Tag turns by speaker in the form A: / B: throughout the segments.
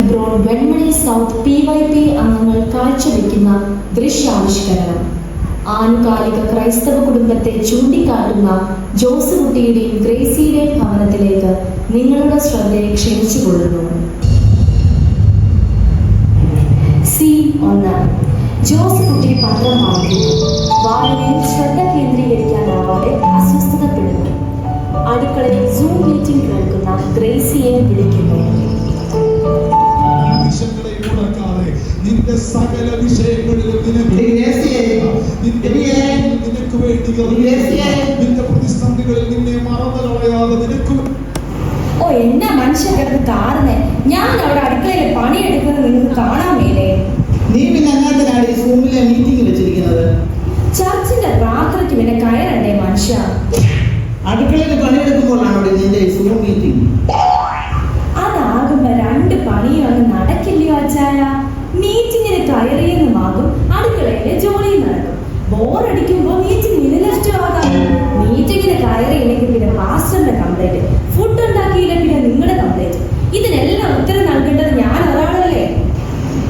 A: Hebron Venmony south PYP അംഗങ്ങൾ കാഴ്ചവെക്കുന്ന ദൃശ്യാവിഷ്കരണം ആനുകാലിക ക്രൈസ്തവ കുടുംബത്തെ ചൂണ്ടിക്കാട്ടുന്ന ജോസ് കുട്ടിയുടെയും ഗ്രേസിയുടെയും ഭവനത്തിലേക്ക് നിങ്ങളുടെ ശ്രദ്ധയെ ക്ഷണിച്ചുകൊള്ളുന്നു. സീൻ 1. ജോസ് കുട്ടി പത്രം വായിക്കുന്നു. വായനയിൽ ശ്രദ്ധ കേന്ദ്രീകരിക്കാനാവാതെ അസ്വസ്ഥതപ്പെടുന്നു. അടുക്കളയിൽ സൂം മീറ്റിംഗ് കേൾക്കുന്ന ഗ്രേസിയെ വിളിക്കുന്നു.
B: നിന്റെ സകല വിഷയങ്ങളിലും നിനക്ക് വേണ്ടി നിന്റെ പ്രതിസന്ധികളിൽ നിന്നെ മറന്നു കളയാതെ നിനക്ക്
A: എന്നാ മനുഷ്യ കിടന്ന് കാണുന്നേ. ഞാൻ അവിടെ അടുക്കളയിലെ പണിയെടുക്കുന്നത് നിങ്ങൾക്ക് കാണാൻ മേലേ?
C: നീ പിന്നെ എന്നാത്തിനാണ് ഈ സൂമിലെ മീറ്റിംഗ് വെച്ചിരിക്കുന്നത്?
A: ചർച്ചിന്റെ പ്രാർത്ഥനയ്ക്ക് പിന്നെ കയറണ്ടേ മനുഷ്യ?
C: അടുക്കളയിൽ പണിയെടുക്കുമ്പോഴാണ് നിന്റെ ഈ സൂം മീറ്റിംഗ്.
A: അതാകുമ്പോ രണ്ട് പണിയും അങ്ങ് നടക്കില്ലയോ അച്ചായ? മീറ്റിങ്ങിന് കയറിയെന്നുമാകും, അടുക്കളയിലെ ജോലിയും നടക്കും. ബോറടിക്കുമ്പോ മീറ്റിംഗിന് നഷ്ടമാകാം. മീറ്റിങ്ങിന് കയറിയില്ലെങ്കിൽ പിന്നെ പാസ്റ്ററിന്റെ കംപ്ലൈന്റ്, ഫുഡ് ഉണ്ടാക്കിയില്ല പിന്നെ നിങ്ങളുടെ കംപ്ലൈന്റ്. ഇതിനെല്ലാം ഉത്തരം നൽകേണ്ടത് ഞാൻ ഒരാളല്ലേ?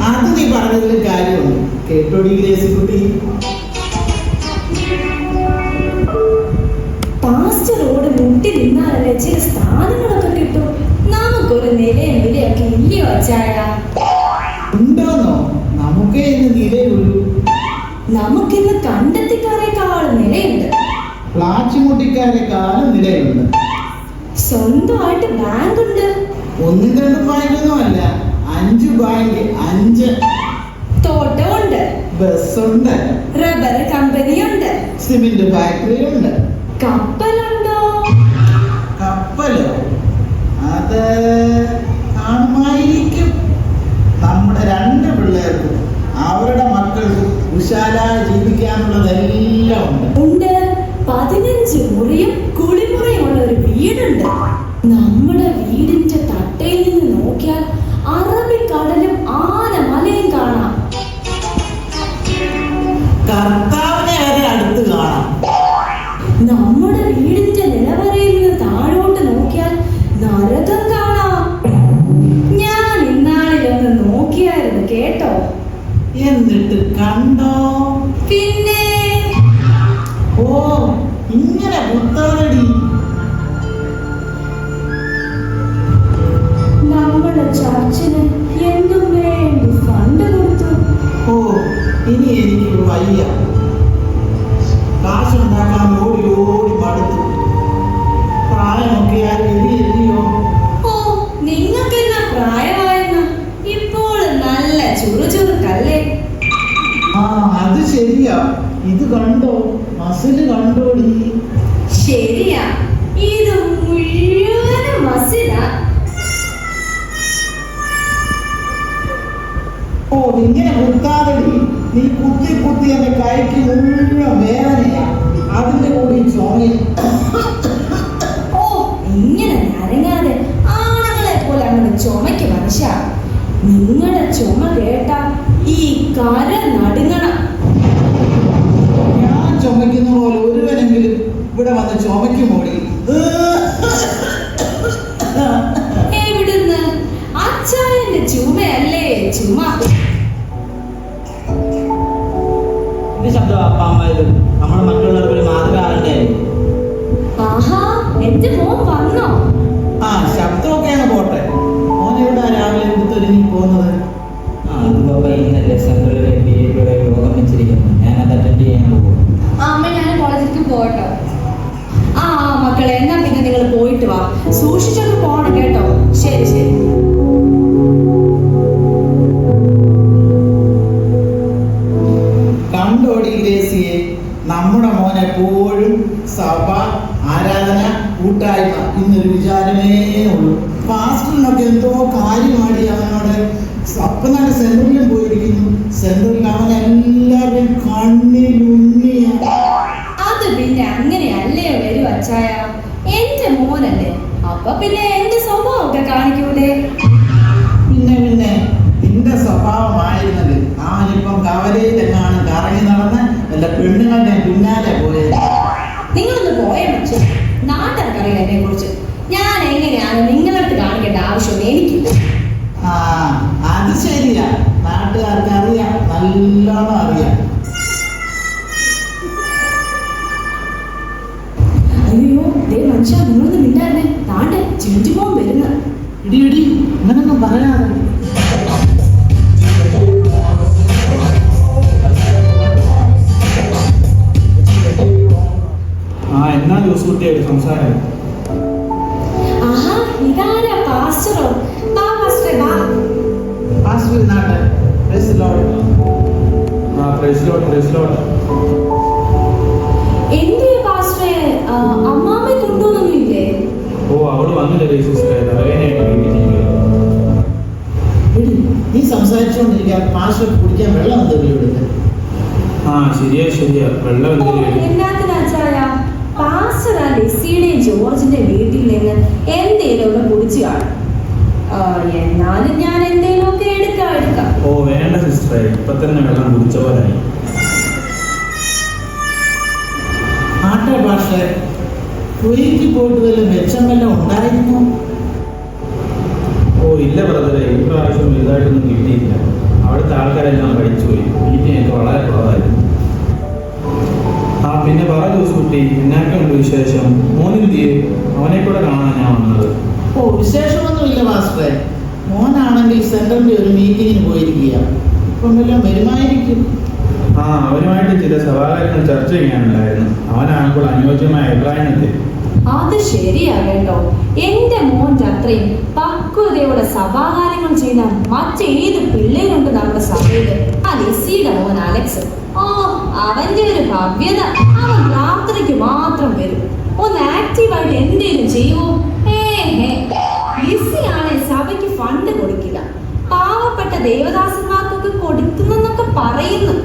C: അത് നീ പറഞ്ഞതിൽ കാര്യമുണ്ട്. കേട്ടോടി ഗ്രേസിക്കുട്ടി,
A: പാസ്റ്ററോട് മുട്ടി നിന്നാലല്ലേ ചില സ്ഥാനങ്ങളൊക്കെ കിട്ടും. നമുക്കൊരു നിലയും വിലയൊക്കെ ഇല്ലയോ അച്ചായ?
C: ഉണ്ടോന്നോ? നമുക്കേ ഇന്ന് നിലയുള്ളൂ.
A: നമുക്കിന്ന് കണ്ടെത്തിക്കാരേക്കാളും നിലയുണ്ട്,
C: പ്ലാച്ചിമുട്ടിക്കാരെക്കാളും നിലയുണ്ട്.
A: സ്വന്തമായിട്ട് ബാങ്ക് ഉണ്ട്.
C: 1-2 ബാങ്കൊന്നും അല്ല, 5 ബാങ്ക്, 5
A: തോട്ടമുണ്ട്,
C: ബസ്സുണ്ട്,
A: റബ്ബർ കമ്പനിയുണ്ട്,
C: സിമെന്റ് ഫാക്ടറി ഉണ്ട്.
A: കപ്പലുണ്ടോ?
C: കപ്പലോ? അത് കാണുമായിരിക്കും. നമ്മുടെ 2 പിള്ളേർക്കും അവരുടെ മക്കൾക്കും വിശാലായി ജീവിക്കാനുള്ളതെല്ലാം
A: ഉണ്ട്. 15 മുറിയും കുളിമുറിയുമുള്ള ഒരു വീടുണ്ട്. നമ്മുടെ വീടിന്റെ തട്ടയിൽ നിന്ന് നോക്കിയാൽ അറബിക്കടലും ആനമലയും കാണാം.
C: കർത്താവിനെ വരെ അടുത്ത് കാണാം.
A: നമ്മുടെ വീടിന്റെ നിലവറയിൽ നിന്ന് താഴോട്ട് നോക്കിയാൽ നരകം കാണാം. ഞാൻ ഇന്നാളിലൊന്ന് നോക്കിയായിരുന്നു കേട്ടോ.
C: എന്നിട്ട് കണ്ടോ?
A: പിന്നെ
C: ഓ, ഇങ്ങനെ പുത്താനടി.
A: നമ്മുടെ ചർച്ചിന് എന്തും വേണ്ടി ഫണ്ട് കൊടുത്തു.
C: ഓ, ഇനി എനിക്ക് വയ്യ. കാശുണ്ടാക്കാൻ ഓടി ഓടി മടുത്തു. പ്രായമൊക്കെ ആയിരിയോ?
A: ഓ, നിങ്ങൾക്ക് എന്നാ പ്രായമായെന്ന? ഇപ്പോൾ നല്ല ചുറുചുറുക്കല്ലേ?
C: ആ, അത് ശരിയാ. ഇത് കണ്ടോ? മസില് കണ്ടോടി?
A: ശരിയാ, ഇത് മുഴുവനും മസിലാ.
C: ഓ, ഇങ്ങനെ കുത്താതടി. നീ കുത്തി കുത്തി എന്റെ കൈക്ക് മുഴുവൻ വേദനയാ. അതിന്റെ കൂടി ചുമയും.
A: ഓ, ഇങ്ങനെ നരങ്ങാതെ ആണുങ്ങളെ പോലെ അങ്ങനെ ചുമയ്ക്ക് മനുഷ്യ. നിങ്ങളുടെ ചുമ കേട്ട ഈ കര നടുങ്ങണം.
C: ഞാൻ ചുമക്കുന്ന പോലെ ഒരുവനെങ്കിലും ഇവിടെ വന്ന് ചുമയ്ക്കുമോടി?
A: എവിടുന്ന്? അച്ചായന്റെ ചുമയല്ലേ ചുമ.
C: ഇത് ശബ്ദം അപ്പാമ്മയിലും നമ്മുടെ മറ്റുള്ളവർക്ക് ഒരു മാതൃകാരൻ്റെ.
A: ആഹാ, എന്റെ മോൻ വന്നോ?
C: ആ, ശബ്ദമൊക്കെയാണ് പോട്ടെ. മോനെവിടെ രാവിലെ എടുത്തൊരുങ്ങി പോകുന്നത്?
D: ഇന്നലെ സെൻട്രലിലെ PAPയുടെ യോഗം വെച്ചിരിക്കുന്നു. ഞാനത് അറ്റൻഡ് ചെയ്യാൻ പോകും.
A: അമ്മ, ഞാൻ കോളേജിലേക്ക് പോകട്ടോ? ആ മക്കളെ, എന്നാ പിന്നെ നിങ്ങൾ പോയിട്ട് വാ. സൂക്ഷിച്ചൊക്കെ പോണം കേട്ടോ. ശരി ശരി.
C: കണ്ടോടി ഗ്രേസിയെ, നമ്മുടെ മോൻ എപ്പോഴും സഭ, ആരാധന, കൂട്ടായ്മ ഇന്നൊരു വിചാരമേ ഉള്ളൂ. പാസ്റ്ററിനൊക്കെ എന്തോ കാര്യമാടി അവനോട്. അപ്പനാണ് സെൻട്രലിലും പോയിരിക്കുന്നു. സെൻട്രലിൽ അവൻ എല്ലാവരും കണ്ണിലുണ്ണിയ.
A: അത് പിന്നെ അങ്ങനെയല്ലേ വരൂ അച്ചായ? എന്റെ മോനല്ലേ, അപ്പൊ പിന്നെ എന്റെ സ്വഭാവമൊക്കെ കാണിക്കൂലേ?
C: പിന്നെ പിന്നെ നിന്റെ സ്വഭാവമായിരുന്നത് അവനിപ്പം കവലയിലെങ്ങാണ് കറങ്ങി നടന്ന് വല്ല പെണ്ണുങ്ങളുടെ പിന്നാലെ പോയത്.
A: നിങ്ങളൊന്ന് പോയേ മനുഷ്യ. നാട്ടിനറിയില്ല എന്നെ കുറിച്ച്. ഞാൻ എങ്ങനെയാണ് നിങ്ങളടുത്ത് കാണിക്കേണ്ട ആവശ്യമൊന്നും എനിക്കില്ല.
C: ആ അത് ശരിയാ, നാട്ടുകാർക്ക് അറിയാം, നല്ലോണം അറിയാം.
A: അയ്യോ ദേ മനുഷ്യ, നിങ്ങളൊന്ന് മിണ്ടായിരുന്നേ. താണ്ടെ ചിഞ്ചുമോൻ വരുന്ന.
C: ഇടി ഇടി, ഇങ്ങനൊന്നും പറയാതെ.
B: എന്നാ ജോസൂട്ടിയായിട്ട് സംസാരം?
A: ആഹാ, ഇതാരാ പാസ്റ്ററോ? വാ പാസ്റ്ററെ വാ.
C: പാസ്റ്റർ നാട്ടെ. Praise Lord.
B: Praise Lord, praise Lord.
A: എന്തിനാ പാസ്റ്ററെ, അമ്മാമ്മയെ കൊണ്ടുവന്നൊന്നുമില്ലേ?
B: ഓ, അവള് വന്നില്ലേ സിസ്റ്ററെ?
C: എടി, നീ സംസാരിച്ചുകൊണ്ടിരിക്കാൻ പാസ്റ്റർ കുടിക്കാൻ വെള്ളം എന്തെങ്കിലും എടുത്ത്.
B: ശരിയാ വെള്ളം എന്തെങ്കിലും.
A: എന്നാത്തിനാച്ചായ പാസ്റ്റർ ആ ലെസ്സിയുടെയും ജോർജിന്റെ വീട്ടിൽ നിന്ന് എന്തേലും ഒക്കെ കുടിച്ചു കാണും. എന്നാലും ഞാൻ എന്തേലും ഒക്കെ എടുക്കാം.
B: ഓ വേണ്ട സിസ്റ്ററെ, ഇപ്പൊ തന്നെ വെള്ളം കുടിച്ച പോലായി.
C: ആട്ടെ പാസ്റ്റർ, കുവൈറ്റിൽ പോയിട്ട് വല്ല മെച്ചം വല്ലതും ഉണ്ടായിരുന്നു?
B: ഓ ഇല്ല ബ്രദറെ, ഈ പ്രാവശ്യം വലുതായിട്ടൊന്നും കിട്ടിയില്ല. അവിടുത്തെ ആൾക്കാരെല്ലാം പഠിച്ചുപോയി. മീറ്റിംഗ് വളരെ കുറവായിരുന്നു. പിന്നെ പറ ജോസൂട്ടി, എന്നാക്കുണ്ട് വിശേഷം? മോനെന്തിയെ? അവനെ കൂടെ കാണാൻ ഞാൻ വന്നത്.
C: ഓ വിശേഷമൊന്നുമില്ല പാസ്റ്ററെ. മോനാണെങ്കിൽ സെൻട്രലിന്റെ ഒരു മീറ്റിങ്ങിന് പോയിരിക്കുക. ഇപ്പം വല്ലതും വരുമായിരിക്കും.
B: അവനുമായിട്ട് ചില സവാലുകൾ ചർച്ച ചെയ്യാനുണ്ടായിരുന്നു. അവനാണ് കൂടെ അനുയോജ്യമായ അഭിപ്രായത്തിൽ.
A: അത് ശരിയാ കേട്ടോ. എന്റെ മോന്റെ അത്രയും പക്വതയോടെ സഭാകാര്യങ്ങൾ ചെയ്യുന്ന മറ്റേത് പിള്ളേരുണ്ട് നമ്മുടെ സഭയില്. ആ ലെസ്സിയുടെ മോൻ അലക്സ്. ഓ അവന്റെ ഒരു ഭവ്യത. അവൻ പ്രാർത്ഥനയ്ക്ക് മാത്രം വരും. ഒന്ന് ആക്റ്റീവായിട്ട് എന്തേലും ചെയ്യുമോ? ലെസ്സിയാണെ സഭയ്ക്ക് ഫണ്ട് കൊടുക്കില്ല. പാവപ്പെട്ട ദേവദാസന്മാർക്കൊക്കെ കൊടുക്കുന്നെന്നൊക്കെ പറയുന്നു.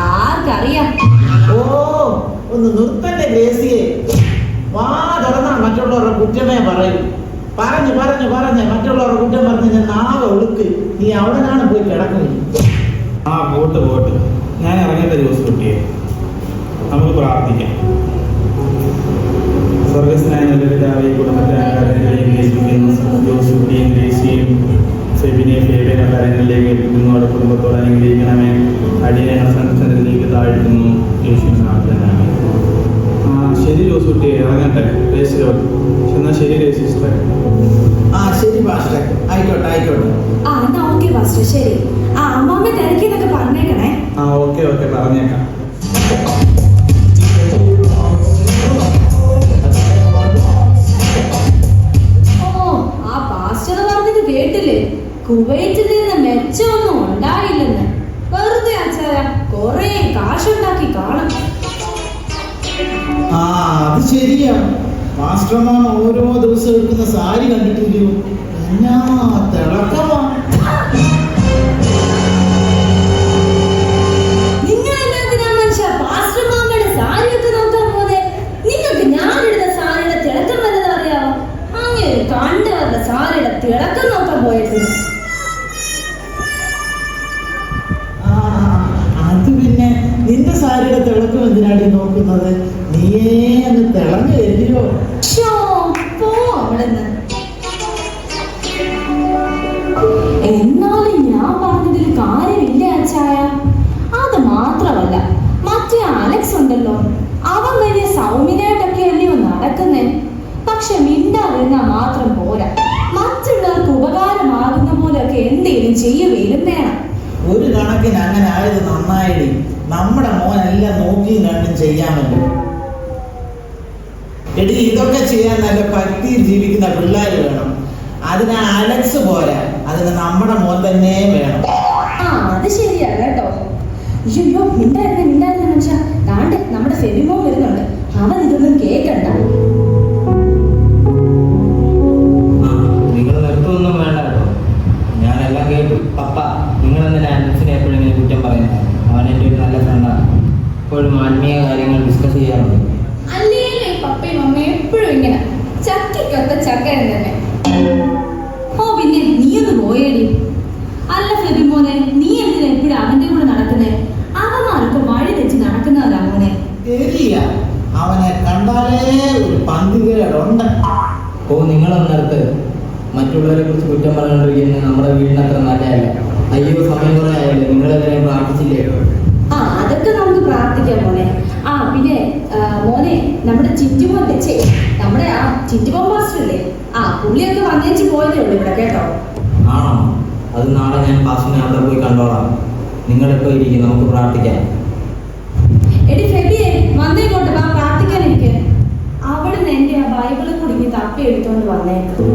A: ആർക്കറിയാം.
C: ഓ ഒന്ന് നിർത്തന്റെ ഗ്രേസിയെ. വാ തുറന്നാ മറ്റുള്ളവരുടെ കുറ്റമേ പറയും. പറഞ്ഞു മറ്റുള്ളവരുടെ കുറ്റം പറഞ്ഞ് ഞാൻ നാളെ ഒഴുക്ക്. നീ അവിടെയാണ് പോയി കിടക്കുന്നത്.
B: പോട്ട് ഞാൻ ഇറങ്ങേണ്ട ജോസൂട്ടിയെ. നമുക്ക് പ്രാർത്ഥിക്കാം. സ്വർഗസ്നായ നല്ല പിതാവേ, കുടുംബത്തെ ജോസൂട്ടിയും ഗ്രേസിയും ഫെബിനെയും ഫേബിനെ കാര്യങ്ങളിലേക്ക് ഏൽപ്പിക്കുന്നു. അവിടെ കുടുംബത്തോടെ അനുഗ്രഹിക്കണമേ. അടിയെ സന്ദർശനത്തിലേക്ക് താഴ്ത്തുന്നു. യേശുവിന്റെ നാമത്തിൽ. ശരി ജോസൂട്ടിയെ, ഇറങ്ങട്ടെ. എന്നാ ശരി സിസ്റ്റർ.
C: ശരി പാസ്റ്റർ, ആയിക്കോട്ടെ.
A: എന്നാ ഓക്കെ പാസ്റ്റർ, ശരി. അമ്മാമ്മ തിരക്കിന്നൊക്കെ പറഞ്ഞേക്കണേ.
B: ഓക്കെ പറഞ്ഞേക്കാം.
A: ആ പാസ്റ്റർ പറഞ്ഞത് കേട്ടില്ലേ? കുവൈറ്റിൽ നിന്ന് മെച്ചമൊന്നും ഉണ്ടായില്ലെന്ന്. വെറുതെ ആച്ചാര കൊറേ കാശുണ്ടാക്കി കാണും.
C: അത് ശരിയാ. മാസ്റ്റർമാർ ഓരോ ദിവസം എടുക്കുന്ന സാരി കണ്ടിട്ടില്ലയോ? എന്നാ തിളക്കമാ.
A: നിങ്ങൾ എന്നാ മനുഷ്യ പാസ്റ്റർമാരുടെ സാരിയൊക്കെ നോക്കാൻ പോലെ? നിങ്ങൾക്ക് ഞാനിടുന്ന സാരിയുടെ തിളക്കം വല്ലതും അറിയാവോ? അങ്ങനെ കണ്ടവരുടെ സാരിയുടെ തിളക്കം നോക്കാൻ പോയിട്ടുണ്ട്.
C: അത് പിന്നെ നിന്റെ സാരിയുടെ തിളക്കം എന്തിനാടി നോക്കുന്നത്? നീയേ അങ്ങ് തിളങ്ങ് വരില്ലോ.
A: പോ അവിടുന്ന്. എന്നാലും ഞാൻ പറഞ്ഞതിൽ കാര്യമില്ല അച്ചായ. അത് മാത്രമല്ല, മറ്റേ അലക്സ് ഉണ്ടല്ലോ, അവൻ വലിയ സൗമ്യനായിട്ടൊക്കെ അല്ലയോ നടക്കുന്നേ. പക്ഷെ മിണ്ടാതിരുന്നാ മാത്രം പോരാ. മറ്റുള്ളവർക്ക് ഉപകാരമാകുന്ന പോലെയൊക്കെ എന്തെങ്കിലും ചെയ്യുകയും വേണം.
C: ഒരു കണക്കിന് അങ്ങനെ ആയത് നന്നായി. നമ്മുടെ മോനെല്ലാം നോക്കിയും കണ്ടും ചെയ്യാമല്ലോ. എടി, ഇതൊക്കെ ചെയ്യാൻ നല്ല ഭക്തിയിൽ ജീവിക്കുന്ന പിള്ളേർ വേണം. അതിന് അലക്സ് പോരാ, അതിന് നമ്മുടെ മോൻ തന്നെ വേണം.
A: അത് ശരിയാ കേട്ടോ. അയ്യോ മിണ്ടായിരുന്ന മനുഷ്യ. താണ്ടെ നമ്മുടെ ഫെബിമോ വരുന്നുണ്ട്. അവൻ ഇതൊന്നും കേക്കണ്ട.
D: നിങ്ങൾ നിർത്തൊന്നും വേണ്ട കേട്ടോ. ഞാനെല്ലാം കേട്ടു. പപ്പ, നിങ്ങളെന്തിനാ അലക്സിനെ എപ്പോഴെങ്കിലും കുറ്റം പറയുന്നത്? അവൻ എൻ്റെ ഒരു നല്ല ഫ്രണ്ടാണ്. എപ്പോഴും ആത്മീയ കാര്യങ്ങൾ ഡിസ്കസ് ചെയ്യാറുണ്ട്.
A: അല്ലേ പപ്പയും അമ്മയും എപ്പോഴും ഇങ്ങനെ ചക്കിക്കൊത്ത ചക്കരൻ തന്നെ. പിന്നെ നീയൊന്ന് പോയേടി. അല്ല ഫെബിമോനെ, നീ എന്തിനാ എപ്പോഴും അവന്റെ കൂടെ നടക്കുന്നേ? അവന്മാർക്ക് വഴി തെറ്റി നടക്കുന്നവരാ മോനെ.
C: ശരിയാ, അവനെ കണ്ടാലേ ഒരു പന്തികേടുണ്ട്.
D: നിങ്ങളൊന്നിടത്ത് മറ്റുള്ളവരെ കുറിച്ച് കുറ്റം പറഞ്ഞുകൊണ്ടിരിക്കുന്നത് നമ്മുടെ വീടിനത്ര നല്ലതല്ല. അയ്യോ, സമയം കുറെ ആയല്ലോ. നിങ്ങളെതിരെ പ്രാർത്ഥിച്ചില്ലേ?
A: ആ, അതൊക്കെ നമുക്ക് പ്രാർത്ഥിക്കാം മോനെ. ആ പിന്നെ മോനെ, നമ്മുടെ ചിറ്റുമോൻ വെച്ചേ, നമ്മുടെ ആ ചിറ്റുമോൻ മാസ്റ്റർ ഇല്ലേ, ആ പുള്ളിയൊക്കെ വന്നേച്ച് പോയതേ ഉള്ളൂ ഇവിടെ കേട്ടോ.
D: ആണോ? അത് നാളെ ഞാൻ പാസിനെ അവിടെ പോയി കണ്ടോളാം. നിങ്ങളിപ്പോൾ ഇരിക്കും, നമുക്ക് പ്രാർത്ഥിക്കാം.
A: എടി ഫെബിയെ, വന്നേക്കോട്ടെ, വാ പ്രാർത്ഥിക്കാനിരിക്കെ. അവിടെ നിന്ന് എന്റെ ആ ബൈബിള് കുടുങ്ങി തപ്പി എടുത്തോണ്ട് വന്നേക്കും.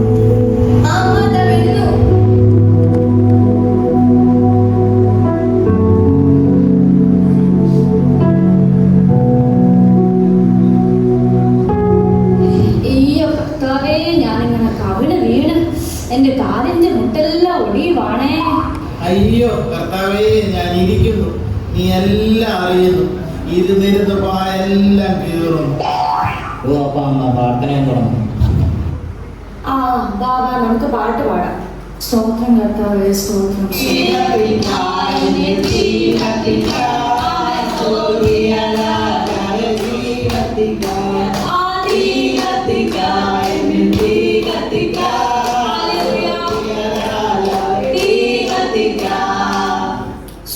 A: അയ്യോ കർത്താവേ, ഞാനിങ്ങനെ കവിണ് വീണ് എന്റെ കാലിന്റെ മുട്ടെല്ലാം ഒടിയുവാണേ.
C: അയ്യോ കർത്താവേ, ഞാൻ ഇരിക്കുന്നു, നീ എല്ലാം അറിയുന്നു. ഇരുന്നിരുന്ന് പായെല്ലാം കീറുന്നു.
D: ഓ, അപ്പൊ അമ്മ പ്രാർത്ഥനയും തുടങ്ങും.
A: ആ വാ വാ, നമുക്ക് പാട്ട് പാടാം. സ്തോത്രം കർത്താവേ, സ്തോത്രം.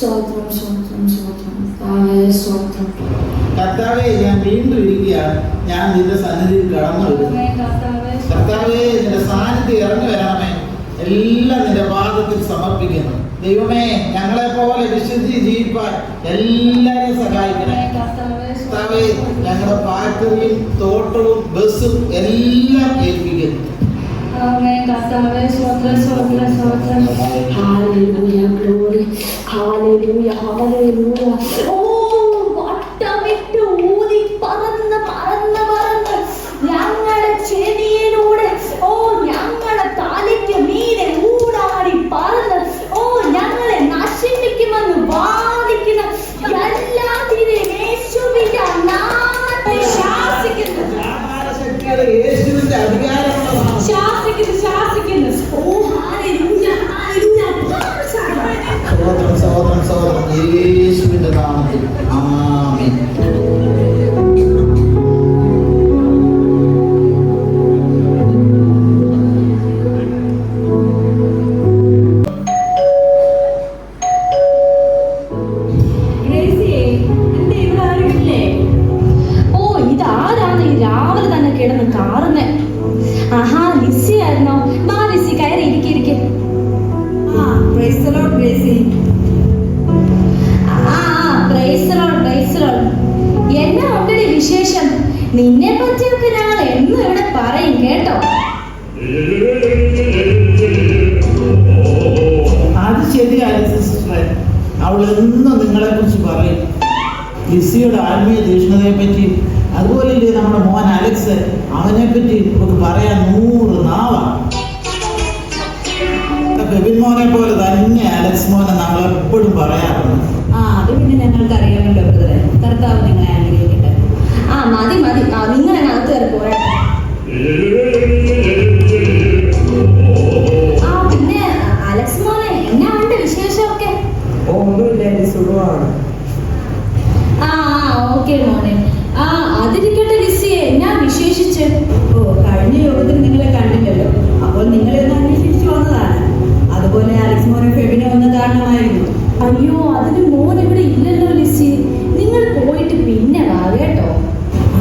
A: സ്തോത്രം സ്തോത്രം സ്തോത്രം കർത്താവേ, സ്തോത്രം.
C: കർത്താവേ, ഞാൻ വീണ്ടും ഇരിക്കുകയാണ്. ഞാൻ നിന്റെ സന്നിധിയിൽ കടന്നു വരുന്നു. കർത്താവേ, നിന്റെ സാന്നിധ്യം ഇറങ്ങി വരണമേ. എല്ലാം നിന്റെ പാദത്തിൽ സമർപ്പിക്കുന്നു. ദൈവമേ, ഞങ്ങളെ പോലെ വിശുദ്ധി ജീവിപ്പാൻ എല്ലാവരെയും സഹായിക്കണേ. കർത്താവേ, ഞങ്ങളുടെ ഫാക്ടറിയും തോട്ടവും ബസ്സും എല്ലാം ഏൽപ്പിക്കുന്നു.
A: കർത്താവേ, സ്തോത്രം സ്തോത്രം സ്തോത്രം. ഹല്ലേലൂയ, ഗ്ലോറി. ഹല്ലേലൂയ, ഹല്ലേലൂയ. ഓ, വട്ടമിട്ട് ഊതി പറന്ന് പറന്ന് പറന്ന് ഞങ്ങളുടെ ചെവിയിലൂടെ, ഓ ഞങ്ങളുടെ തലയ്ക്ക് മീതെ ഊടാടി പറന്ന്, ഓ ഞങ്ങളെ നശിപ്പിക്കുമെന്ന് വാദിക്കുന്ന എല്ലാത്തിനെയും യേശുവിന്റെ നാമത്തിൽ ശാസിക്കുന്നു.
C: യേശുവിന്റെ അധികാരമുള്ളതാണ്.
A: ശാസിക്കുന്നു ശാസിക്കുന്നു. ഓ ഹല്ലേലൂയ, ഹല്ലേലൂയ.
C: സഹോദരൻ സഹോദരൻ സഹോദരൻ, യേശുവിന്റെ നാമത്തിൽ ആമേൻ.
A: ഗ്രേസിയേ, എന്താ ഇവിടെ ആരും ഇല്ലേ? ഓ, ഇതാരാണ് ഈ രാവിലെ തന്നെ കിടന്ന് കാറുന്നേ? ആഹാ, ലിസി ആയിരുന്നോ? വാ ലിസി, കയറി ഇരിക്കെ. ആ praise the Lord Gracy. Praise the Lord, praise the Lord. എന്നാ ഉണ്ടടി വിശേഷം? നിന്നെ പറ്റിയൊക്കെ ഞങ്ങൾ എന്നും ഇവിടെ പറയും കേട്ടോ.
C: അത് ശരിയാണ് സിസ്റ്ററെ, അവൾ എന്നും നിങ്ങളെ കുറിച്ച് പറയും. ലിസിയുടെ ആത്മീയ തീഷ്ണതയെ പറ്റി, അതുപോലെ നമ്മുടെ മോൻ അലക്സ്, അവനെ പറ്റി നമുക്ക് പറയാൻ 100 നാവാണ്. ബെബിൻ മോനെ പോലെ തന്നെ അലക്സ് മോനെ നമ്മൾ എപ്പോഴും പറയാറുണ്ട്.
A: അത് പിന്നെ ഞങ്ങൾക്ക് അറിയാമല്ലോ ബ്രദറെ. കർത്താവ് നിങ്ങളെ അനുഗ്രഹിക്കട്ടെ. മതി മതി, നിങ്ങൾ അകത്ത് കയറി പോരാ. പിന്നെ അലക്സ് മോനെ, എന്നാ ഉണ്ട് വിശേഷമൊക്കെ?
C: സുഖമാണ്.
A: ഓക്കെ മോനെ. അതിരിക്കട്ടെ ലിസിയെ, എന്നാ വിശേഷിച്ച്? കഴിഞ്ഞ യോഗത്തിൽ നിങ്ങളെ കണ്ടില്ലല്ലോ, അപ്പോൾ നിങ്ങളെ ഒന്ന് അന്വേഷിച്ചു വന്നതാണ്. അതുപോലെ അലക്സ് മോനെ ഫെബിനെ ഒന്ന് കാണണമായിരുന്നു. അയ്യോ, അതിന് മോൻ ഇവിടെ ഇല്ലല്ലോ ലിസി. നിങ്ങൾ പോയിട്ട് പിന്നെ വാ കേട്ടോ.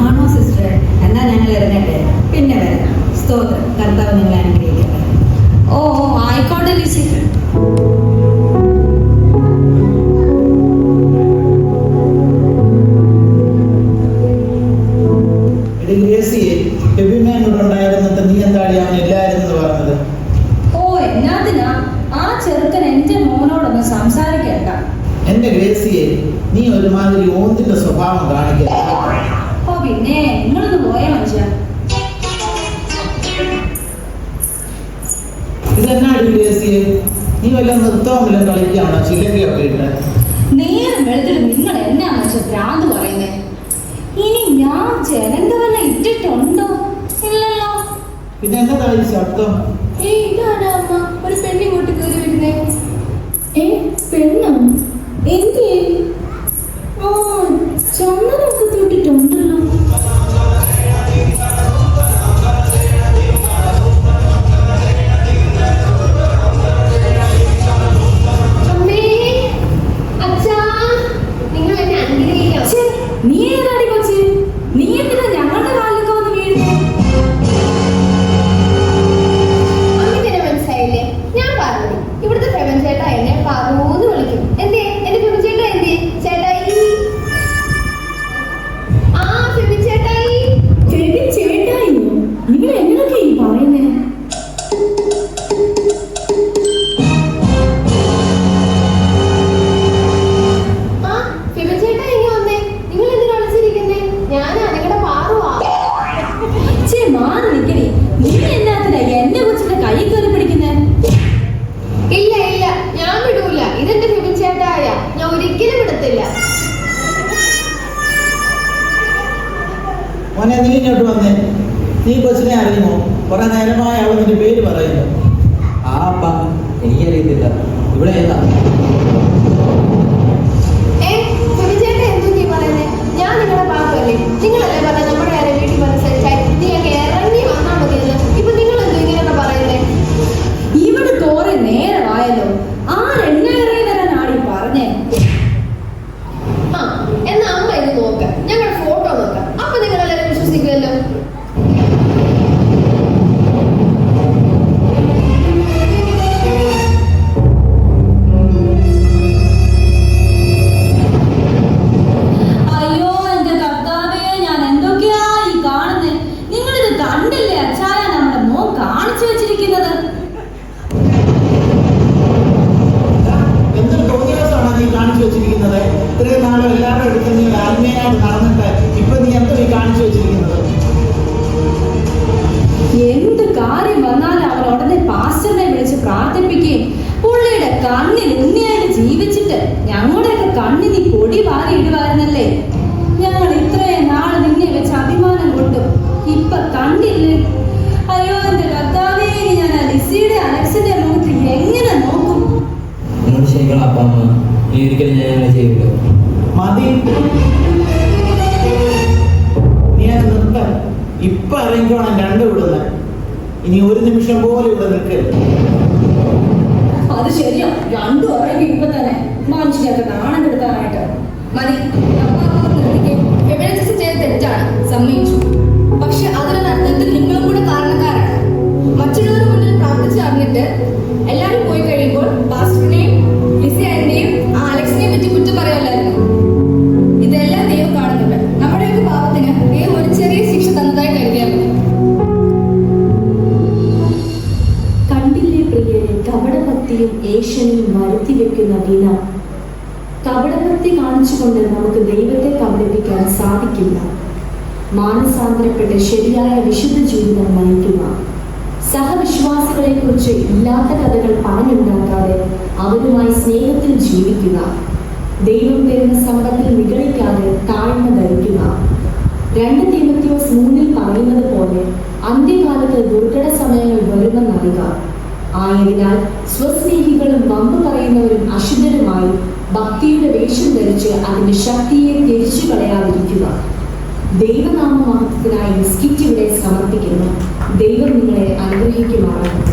A: ആണോ സിസ്റ്റർ? എന്നാ ഞങ്ങൾ ഇറങ്ങട്ടെ, പിന്നെ വരാം. സ്തോത്രം, കർത്താവ് നിങ്ങളെ അനുഗ്രഹിക്കട്ടെ. ഓ ആയിക്കോട്ടെ ലിസി.
C: ഉണ്ടായിരുന്നിട്ട് നീ എന്താടി അവൻ ഇല്ലായിരുന്നു പറഞ്ഞത്?
A: ഓ, എന്നാത്തിനാ ആ ചെറുക്കൻ എന്റെ മോനോടൊന്ന് സംസാരിക്കണ്ട.
C: എന്റെ ഗ്രേസിയെ, നീ ഒരുമാതിരി ഓന്തിന്റെ സ്വഭാവം കാണിക്കരുത്.
A: ഓ പിന്നെ, നിങ്ങളൊന്ന് പോയ മനുഷ്യ.
C: ഇതെന്നാടി ഗ്രേസിയെ, നീ വല്ല നൃത്തവും വല്ലതും കളിക്കുകയാണോ? ചിലങ്കയൊക്കെ ഇട്ട്
A: നേരം വെളുത്തിട്ട് നിങ്ങൾ എന്നാ മനുഷ്യ ഭ്രാന്ത് പറയുന്നേ? ഇനി ഞാൻ ജനന്ത വല്ല ഇട്ടിട്ടുണ്ടോ? ഇല്ലല്ലോ.
C: പിന്നെ എന്താ ഈ ശബ്ദം?
A: ഇതാണ് അമ്മ, ഒരു പെണ്ണിങ്ങോട്ട് കയറി വരുന്നേ. പെണ്ണോ? എന്തേ? ചന്ദനൊക്കെ തൊട്ടിട്ടുണ്ടല്ലോ.
C: കുറെ നേരമായി അവൾ നിന്റെ പേര് പറയുന്നു.
D: ആ അപ്പ എനിക്കറിയത്തില്ല. ഇവിടെ ഏതാ?
E: സുനിച്ചേട്ടൻ എന്തോ നീ പറയുന്നേ? ഞാൻ നിങ്ങളുടെ പാപ്പല്ലേ? നിങ്ങളല്ലേ പറഞ്ഞ നമ്മുടെ കാര്യം വീട്ടിൽ വന്ന് സെറ്റായി നീ അങ്ങ് ഇറങ്ങി വന്നാൽ മതിയല്ലോ. ഇപ്പൊ നിങ്ങൾ എന്തോ ഇങ്ങനെയൊക്കെ പറയുന്നേ?
A: ഇവിടെ തോറെ നേരമായല്ലോ. ആരെന്നെ ഇറങ്ങി വരാൻ ആടി പറഞ്ഞേ?
E: ആ എന്നാ അമ്മ ഇത് നോക്ക, ഞങ്ങളുടെ ഫോട്ടോ നോക്കാം. അപ്പൊ നിങ്ങൾ എല്ലാവരും വിശ്വസിക്കുമല്ലോ.
A: അയ്യോ എന്റെ കർത്താവേ, ഞാൻ എന്തൊക്കെയാ ഈ കാണുന്നേ? നിങ്ങളിത് കണ്ടില്ലേ അച്ചായ നമ്മുടെ മോൻ കാണിച്ചു വെച്ചിരിക്കുന്നത്?
C: എന്തൊരു തോന്നിയവസാണ് നീ കാണിച്ചു വെച്ചിരിക്കുന്നത്? ഇത്രയും നാളും എല്ലാവരുടെ അടുത്ത് നീ ആത്മീയമായിട്ട് നടന്നിട്ട് ഇപ്പൊ നീ എന്തോ ഈ കാണിച്ചു വെച്ചിരിക്കുന്നത്?
A: എന്ത് കാര്യം വന്നാലും അവർ ഉടനെ പാസ്റ്ററിനെ വിളിച്ച് പ്രാർത്ഥിപ്പിക്കുകയും പുള്ളിയുടെ കണ്ണിൽ ഉണ്ണിയായിട്ട് ജീവിച്ചിട്ട് ഞങ്ങളുടെയൊക്കെ കണ്ണിൽ നീ പൊടി വാരി ഇടുവായിരുന്നല്ലേ. ഞങ്ങൾ ഇത്രയും നാള് നിന്നെ വെച്ച് അഭിമാനം കൊണ്ടു, ഇപ്പൊ കണ്ടില്ലേ? അയ്യോ എന്റെ കർത്താവേ, ഇനി ഞാൻ ആ ലിസിയുടെ അലക്സിന്റെ മുഖത്ത് എങ്ങനെ നോക്കും?
D: നിങ്ങൾ ശരിക്കണം അപ്പ അമ്മ. ഈ ഒരിക്കലും ഞാൻ അങ്ങനെ ചെയ്യില്ല.
C: മതി, നീ അത് നിർത്ത. ഇപ്പൊ ഇറങ്ങിക്കോണം രണ്ടു വിടുന്നത്. ഇനി ഒരു നിമിഷം പോലും ഇവിടെ നിൽക്കരുത്.
A: അത് ശരിയാ, രണ്ടും ഇറങ്ങി ഇപ്പൊ തന്നെ മനുഷ്യനൊക്കെ നാണം കെടുത്താനായിട്ട്.
E: മതി, ഫെമിനിസ്റ്റ് ചെയ്ത തെറ്റാണ്, സമ്മതിച്ചു. പക്ഷെ അതിനൊരു അർത്ഥത്തിൽ നിങ്ങളും കൂടെ കാരണക്കാരാണ്. മറ്റുള്ളവരുടെ മുന്നിൽ പ്രാർത്ഥിച്ച് അറിഞ്ഞിട്ട് എല്ലാവരും പോയി കഴിയുമ്പോൾ പാസ്റ്ററിനെയും ലിസി ആന്റിയെയും ആ അലക്സിനെയും പറ്റി കുറ്റം പറയാമല്ലായിരുന്നു. ഇതെല്ലാം ദൈവം കാണുന്നുണ്ട്. നമ്മുടെയൊക്കെ പാപത്തിന് ദൈവം ഒരു ചെറിയ ശിക്ഷ തന്നതായി കരുതിയാൽ മതി.
A: കണ്ടില്ലേ പ്രിയരെ, കപടഭക്തിയും ഏഷണിയും വരുത്തി വെക്കുന്ന വീണ. കപടഭക്തി കാണിച്ചുകൊണ്ട് നമുക്ക് ദൈവത്തെ കബളിപ്പിക്കാൻ സാധിക്കില്ല. മാനസാന്തരപ്പെട്ട് ശരിയായ വിശുദ്ധ ജീവിതം നയിക്കുക. സഹവിശ്വാസികളെ കുറിച്ച് ഇല്ലാത്ത കഥകൾ പറഞ്ഞുണ്ടാക്കാതെ അവരുമായി സ്നേഹത്തിൽ ജീവിക്കുക. ദൈവം തരുന്ന സമ്പത്തിൽ നിഗളിക്കാതെ താഴ്മ ധരിക്കുക. 2 തീമോഥെയോസ് 3 പറയുന്നത് പോലെ അന്ത്യകാലത്ത് ദുർഘട സമയങ്ങൾ വരുമെന്നറിയുക. ആയതിനാൽ സ്വസ്നേഹികളും വമ്പ് പറയുന്നവരും അശുദ്ധരുമായി ഭക്തിയുടെ വേഷം ധരിച്ച് അതിന്റെ ശക്തിയെ തിരിച്ചു കളയാതിരിക്കുക. ദൈവനാമ മഹത്വത്തിനായി ബിസ്കിറ്റ് ഇവിടെ സമർപ്പിക്കുന്നു. ദൈവം നിങ്ങളെ അനുഗ്രഹിക്കുമാറാകട്ടെ.